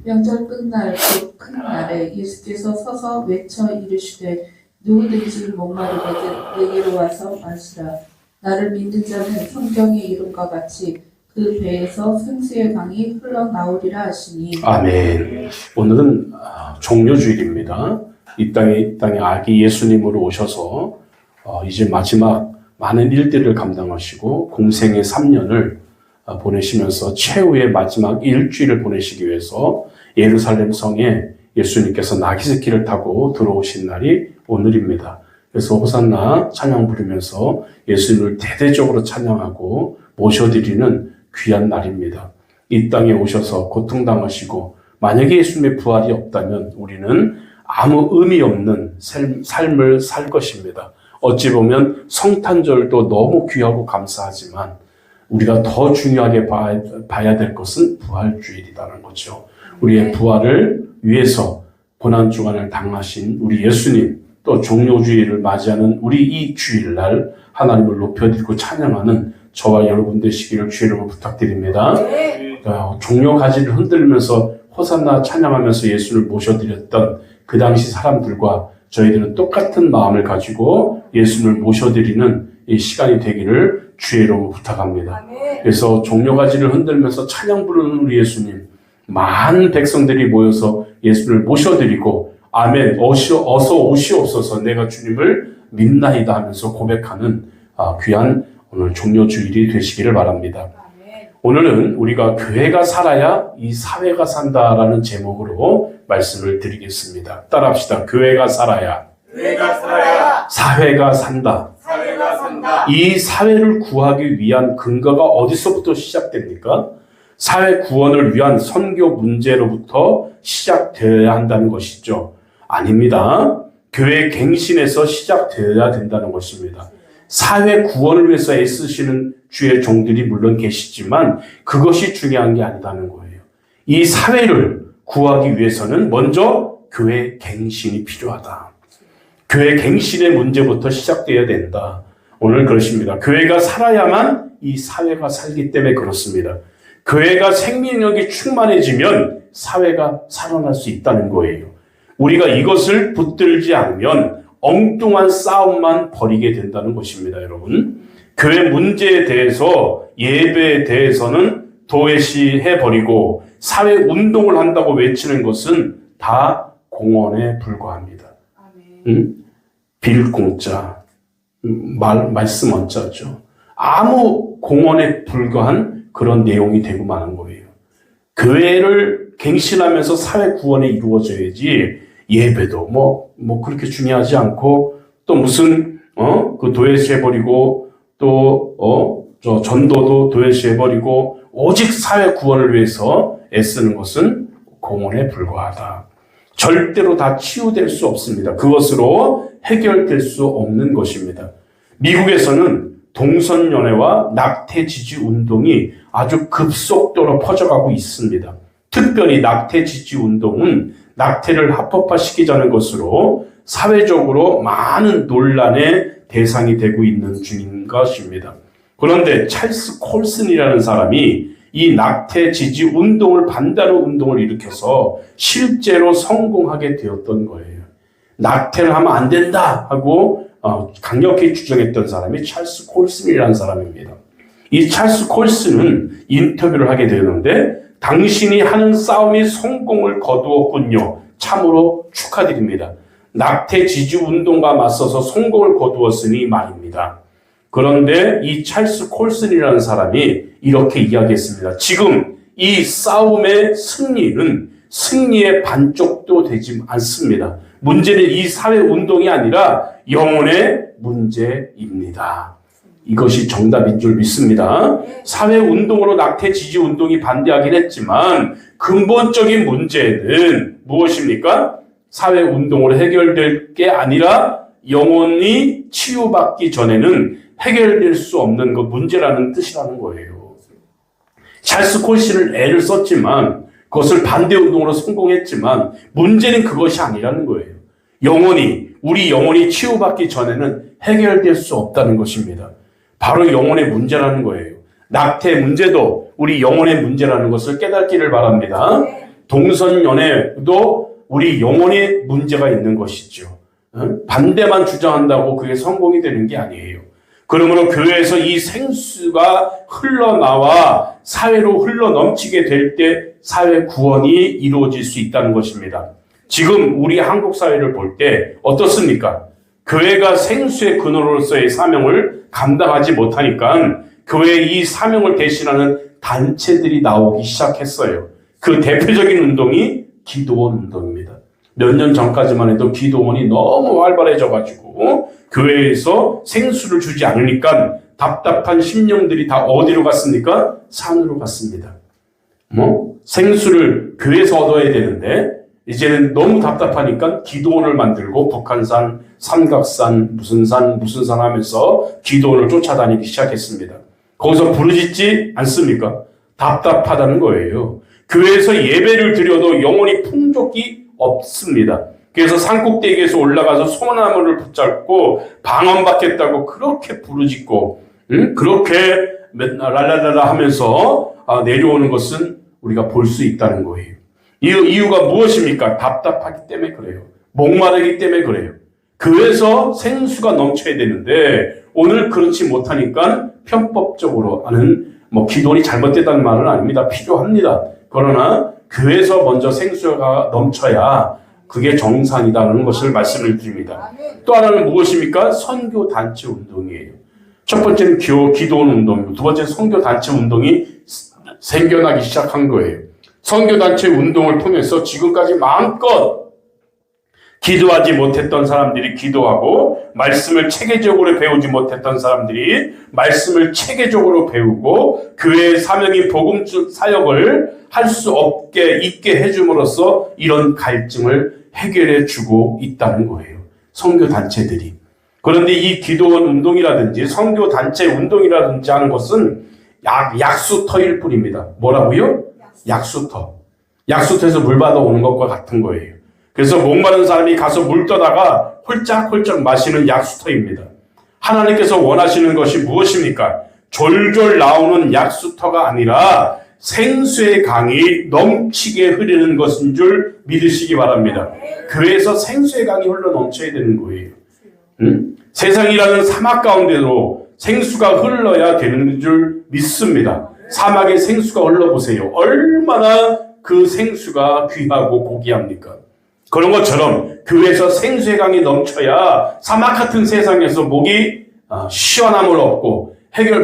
명절 끝날 그 큰 날에 예수께서 서서 외쳐 이르시되 누구든지 목마르거든 내게로 와서 마시라. 나를 믿는 자는 성경의 이름과 같이 그 배에서 생수의 강이 흘러나오리라 하시니. 아멘. 오늘은 종료주일입니다. 이 땅에 아기 예수님으로 오셔서 이제 마지막 많은 일들을 감당하시고 공생의 3년을 보내시면서 최후의 마지막 일주일을 보내시기 위해서 예루살렘 성에 예수님께서 나귀새끼를 타고 들어오신 날이 오늘입니다. 그래서 호산나 찬양 부르면서 예수님을 대대적으로 찬양하고 모셔드리는 귀한 날입니다. 이 땅에 오셔서 고통당하시고 만약에 예수님의 부활이 없다면 우리는 아무 의미 없는 삶을 살 것입니다. 어찌 보면 성탄절도 너무 귀하고 감사하지만 우리가 더 중요하게 봐야 될 것은 부활주일이라는 거죠. 우리의 부활을 위해서 고난주간을 당하신 우리 예수님, 또 종료주일을 맞이하는 우리 이 주일날 하나님을 높여드리고 찬양하는 저와 여러분 되시기를 주의 이름으로 부탁드립니다. 종려가지를 흔들면서 호산나 찬양하면서 예수를 모셔드렸던 그 당시 사람들과 저희들은 똑같은 마음을 가지고 예수를 모셔드리는 이 시간이 되기를 주의 이름으로 부탁합니다. 그래서 종려가지를 흔들면서 찬양 부르는 우리 예수님, 많은 백성들이 모여서 예수를 모셔드리고 아멘, 어서 오시옵소서 내가 주님을 믿나이다 하면서 고백하는 귀한 오늘 종료주일이 되시기를 바랍니다. 오늘은 우리가 교회가 살아야 이 사회가 산다라는 제목으로 말씀을 드리겠습니다. 따라합시다. 교회가 살아야 사회가 산다. 이 사회를 구하기 위한 근거가 어디서부터 시작됩니까? 사회 구원을 위한 선교 문제로부터 시작되어야 한다는 것이죠. 아닙니다. 교회 갱신에서 시작되어야 된다는 것입니다. 사회 구원을 위해서 애쓰시는 주의 종들이 물론 계시지만 그것이 중요한 게 아니다는 거예요. 이 사회를 구하기 위해서는 먼저 교회 갱신이 필요하다. 교회 갱신의 문제부터 시작되어야 된다. 오늘 그렇습니다. 교회가 살아야만 이 사회가 살기 때문에 그렇습니다. 교회가 생명력이 충만해지면 사회가 살아날 수 있다는 거예요. 우리가 이것을 붙들지 않으면 엉뚱한 싸움만 벌이게 된다는 것입니다, 여러분. 교회 문제에 대해서, 예배에 대해서는 도외시해버리고 사회 운동을 한다고 외치는 것은 다 공언에 불과합니다. 빌공짜, 말씀 언짜죠. 아무 공언에 불과한 그런 내용이 되고 마는 거예요. 교회를 갱신하면서 사회 구원이 이루어져야지 예배도 뭐 그렇게 중요하지 않고 또 무슨 그 도외시해버리고 또 전도도 도외시해버리고 오직 사회 구원을 위해서 애쓰는 것은 공언에 불과하다. 절대로 다 치유될 수 없습니다. 그것으로 해결될 수 없는 것입니다. 미국에서는 동성연애와 낙태 지지 운동이 아주 급속도로 퍼져가고 있습니다. 특별히 낙태 지지 운동은 낙태를 합법화시키자는 것으로 사회적으로 많은 논란의 대상이 되고 있는 중인 것입니다. 그런데 찰스 콜슨이라는 사람이 이 낙태 지지 운동을 반대하는 운동을 일으켜서 실제로 성공하게 되었던 거예요. 낙태를 하면 안 된다 하고 강력히 주장했던 사람이 찰스 콜슨이라는 사람입니다. 이 찰스 콜슨은 인터뷰를 하게 되는데 당신이 하는 싸움이 성공을 거두었군요. 참으로 축하드립니다. 낙태 지지 운동과 맞서서 성공을 거두었으니 말입니다. 그런데 이 찰스 콜슨이라는 사람이 이렇게 이야기했습니다. 지금 이 싸움의 승리는 승리의 반쪽도 되지 않습니다. 문제는 이 사회 운동이 아니라 영혼의 문제입니다. 이것이 정답인 줄 믿습니다. 사회운동으로 낙태 지지 운동이 반대하긴 했지만 근본적인 문제는 무엇입니까? 사회운동으로 해결될 게 아니라 영혼이 치유받기 전에는 해결될 수 없는 그 문제라는 뜻이라는 거예요. 찰스 콜슨은 애를 썼지만 그것을 반대운동으로 성공했지만 문제는 그것이 아니라는 거예요. 우리 영혼이 치유받기 전에는 해결될 수 없다는 것입니다. 바로 영혼의 문제라는 거예요. 낙태 문제도 우리 영혼의 문제라는 것을 깨닫기를 바랍니다. 동성연애도 우리 영혼에 문제가 있는 것이죠. 반대만 주장한다고 그게 성공이 되는 게 아니에요. 그러므로 교회에서 이 생수가 흘러나와 사회로 흘러넘치게 될 때 사회 구원이 이루어질 수 있다는 것입니다. 지금 우리 한국 사회를 볼 때 어떻습니까? 교회가 생수의 근원으로서의 사명을 감당하지 못하니까 교회의 이 사명을 대신하는 단체들이 나오기 시작했어요. 그 대표적인 운동이 기도원 운동입니다. 몇 년 전까지만 해도 기도원이 너무 활발해져가지고 교회에서 생수를 주지 않으니까 답답한 심령들이 다 어디로 갔습니까? 산으로 갔습니다. 생수를 교회에서 얻어야 되는데 이제는 너무 답답하니까 기도원을 만들고 북한산, 삼각산, 무슨 산 하면서 기도원을 쫓아다니기 시작했습니다. 거기서 부르짖지 않습니까? 답답하다는 거예요. 교회에서 예배를 드려도 영혼이 풍족이 없습니다. 그래서 산꼭대기에서 올라가서 소나무를 붙잡고 방언받겠다고 그렇게 부르짖고 그렇게 랄랄랄라 하면서 내려오는 것은 우리가 볼 수 있다는 거예요. 이유가 무엇입니까? 답답하기 때문에 그래요. 목마르기 때문에 그래요. 교회에서 생수가 넘쳐야 되는데 오늘 그렇지 못하니까 편법적으로 하는 기도원이 잘못됐다는 말은 아닙니다. 필요합니다. 그러나 교회에서 먼저 생수가 넘쳐야 그게 정상이다라는 것을 말씀을 드립니다. 또 하나는 무엇입니까? 선교단체 운동이에요. 첫 번째는 기도원 운동이고 두 번째는 선교단체 운동이 생겨나기 시작한 거예요. 선교단체 운동을 통해서 지금까지 마음껏 기도하지 못했던 사람들이 기도하고 말씀을 체계적으로 배우지 못했던 사람들이 말씀을 체계적으로 배우고 교회의 사명인 복음 사역을 할 수 없게 있게 해줌으로써 이런 갈증을 해결해 주고 있다는 거예요. 선교단체들이. 그런데 이 기도원 운동이라든지 선교단체 운동이라든지 하는 것은 약수터일 뿐입니다. 뭐라고요? 약수터. 약수터에서 물 받아오는 것과 같은 거예요. 그래서 목마른 사람이 가서 물 떠다가 홀짝홀짝 마시는 약수터입니다. 하나님께서 원하시는 것이 무엇입니까? 졸졸 나오는 약수터가 아니라 생수의 강이 넘치게 흐르는 것인 줄 믿으시기 바랍니다. 교회에서 생수의 강이 흘러 넘쳐야 되는 거예요. 세상이라는 사막 가운데로 생수가 흘러야 되는 줄 믿습니다. 사막에 생수가 흘러보세요. 얼마나 그 생수가 귀하고 고귀합니까? 그런 것처럼 교회에서 생수의 강이 넘쳐야 사막 같은 세상에서 목이 시원함을 얻고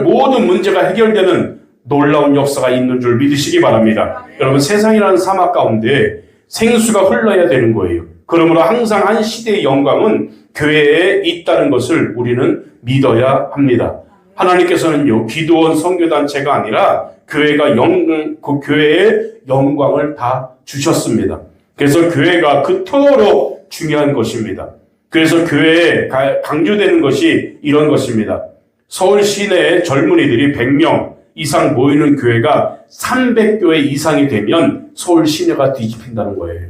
모든 문제가 해결되는 놀라운 역사가 있는 줄 믿으시기 바랍니다. 여러분, 세상이라는 사막 가운데 생수가 흘러야 되는 거예요. 그러므로 항상 한 시대의 영광은 교회에 있다는 것을 우리는 믿어야 합니다. 하나님께서는요, 기도원 선교단체가 아니라 그 교회의 영광을 다 주셨습니다. 그래서 교회가 그토록 중요한 것입니다. 그래서 교회에 강조되는 것이 이런 것입니다. 서울 시내에 젊은이들이 100명 이상 모이는 교회가 300교회 이상이 되면 서울 시내가 뒤집힌다는 거예요.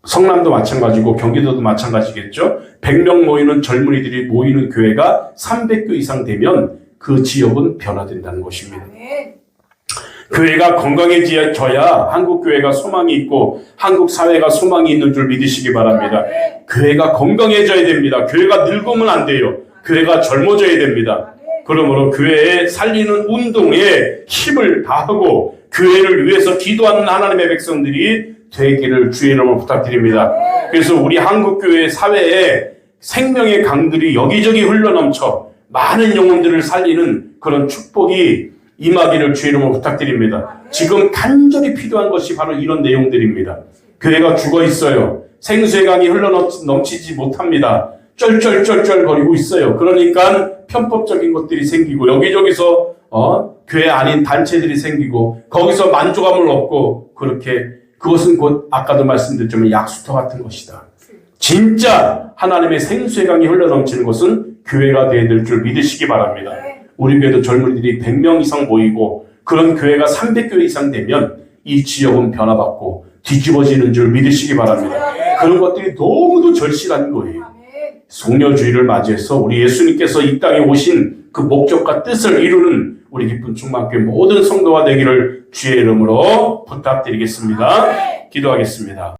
성남도 마찬가지고 경기도도 마찬가지겠죠. 100명 모이는 젊은이들이 모이는 교회가 300교 이상 되면 그 지역은 변화된다는 것입니다. 교회가 건강해져야 한국 교회가 소망이 있고 한국 사회가 소망이 있는 줄 믿으시기 바랍니다. 교회가 건강해져야 됩니다. 교회가 늙으면 안 돼요. 교회가 젊어져야 됩니다. 그러므로 교회에 살리는 운동에 힘을 다하고 교회를 위해서 기도하는 하나님의 백성들이 되기를 주의 이름으로 부탁드립니다. 그래서 우리 한국교회 사회에 생명의 강들이 여기저기 흘러넘쳐 많은 영혼들을 살리는 그런 축복이 임하기를 주의 이름으로 부탁드립니다. 지금 간절히 필요한 것이 바로 이런 내용들입니다. 교회가 죽어 있어요. 생수의 강이 흘러넘치지 못합니다. 쩔쩔쩔쩔 거리고 있어요. 그러니까 편법적인 것들이 생기고 여기저기서 교회 아닌 단체들이 생기고 거기서 만족감을 얻고 그것은 곧 아까도 말씀드렸지만 약수터 같은 것이다. 진짜 하나님의 생수의 강이 흘러넘치는 것은 교회가 되어야 될 줄 믿으시기 바랍니다. 우리 교회도 젊은이들이 100명 이상 모이고 그런 교회가 300교회 이상 되면 이 지역은 변화받고 뒤집어지는 줄 믿으시기 바랍니다. 그런 것들이 너무도 절실한 거예요. 성녀주의를 맞이해서 우리 예수님께서 이 땅에 오신 그 목적과 뜻을 이루는 우리 기쁜 충만교회 모든 성도가 되기를 주의 이름으로 부탁드리겠습니다. 기도하겠습니다.